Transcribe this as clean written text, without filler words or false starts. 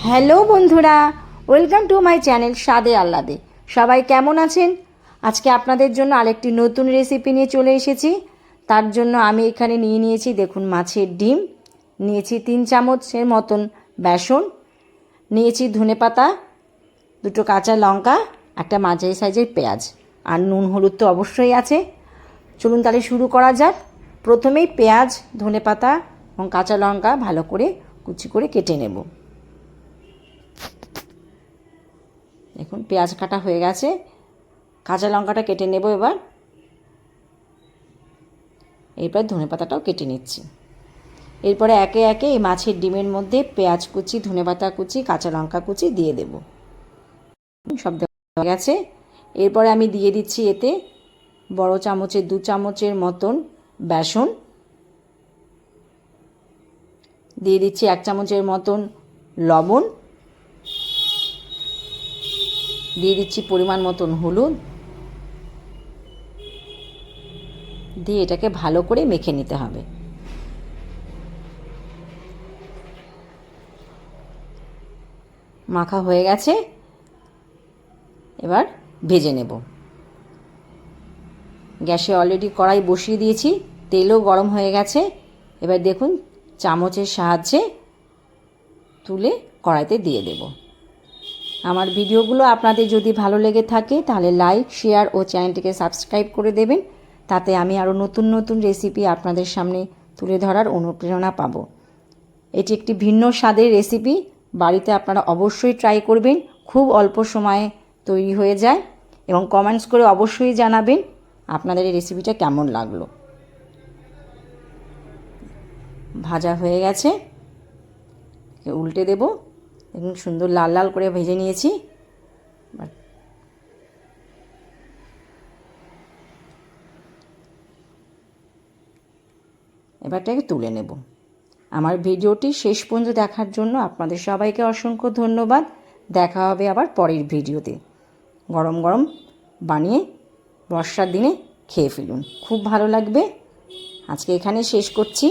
Hello বন্ধুরা, welcome to my channel স্বাদে আহ্লাদে। সবাই কেমন আছেন? আজকে আপনাদের জন্য আরেকটি নতুন রেসিপি নিয়ে চলে এসেছি। তার জন্য আমি এখানে নিয়েছি দেখুন মাছের ডিম, নিয়েছি 3 চামচের মতন বেসন, নিয়েছি ধনেপাতা, 2টো কাঁচা লঙ্কা, একটা মাঝারি সাইজের পেঁয়াজ, আর নুন হলুদ তো অবশ্যই আছে। চলুন তাহলে শুরু করা যাক। প্রথমেই পেঁয়াজ, ধনেপাতা এবং কাঁচা লঙ্কা ভালো করে কুচি করে কেটে নেব। দেখুন পেঁয়াজ কাটা হয়ে গেছে, কাঁচা লঙ্কাটা কেটে নেব। এরপর ধনেপাতাটাও কেটে নিচ্ছি। এরপরে একে একে এই মাছের ডিমের মধ্যে পেঁয়াজ কুচি, ধনেপাতা কুচি, কাঁচা লঙ্কা কুচি দিয়ে দেব। সব দেওয়া হয়ে গেছে। এরপরে আমি দিয়ে দিচ্ছি এতে বড় চামচের 2 চামচের মতন বেসন, দিয়ে দিচ্ছি 1 চামচের মতন লবণ, দিয়ে দিচ্ছি পরিমাণ মতন হলুদ, দিয়ে এটাকে ভালো করে মেখে নিতে হবে। মাখা হয়ে গেছে, এবার ভেজে নেব। গ্যাসে অলরেডি কড়াই বসিয়ে দিয়েছি, তেলও গরম হয়ে গেছে। এবার দেখুন চামচের সাহায্যে তুলে কড়াইতে দিয়ে দেব। আমার ভিডিওগুলো আপনাদের যদি ভালো লেগে থাকে তাহলে লাইক, শেয়ার ও চ্যানেলটিকে সাবস্ক্রাইব করে দেবেন। তাতে আমি আরও নতুন নতুন রেসিপি আপনাদের সামনে তুলে ধরার অনুপ্রেরণা পাবো। এটি একটি ভিন্ন স্বাদের রেসিপি, বাড়িতে আপনারা অবশ্যই ট্রাই করবেন। খুব অল্প সময়ে তৈরি হয়ে যায় এবং কমেন্টস করে অবশ্যই জানাবেন আপনাদের এই রেসিপিটা কেমন লাগলো। ভাজা হয়ে গেছে, উল্টে দেব। দেখুন সুন্দর লাল লাল করে ভেজে নিয়েছি। এবারটাকে তুলে নেব। আমার ভিডিওটি শেষ পর্যন্ত দেখার জন্য আপনাদের সবাইকে অসংখ্য ধন্যবাদ। দেখা হবে আবার পরের ভিডিওতে। গরম গরম বানিয়ে বর্ষার দিনে খেয়ে ফেলুন, খুব ভালো লাগবে। আজকে এখানে শেষ করছি।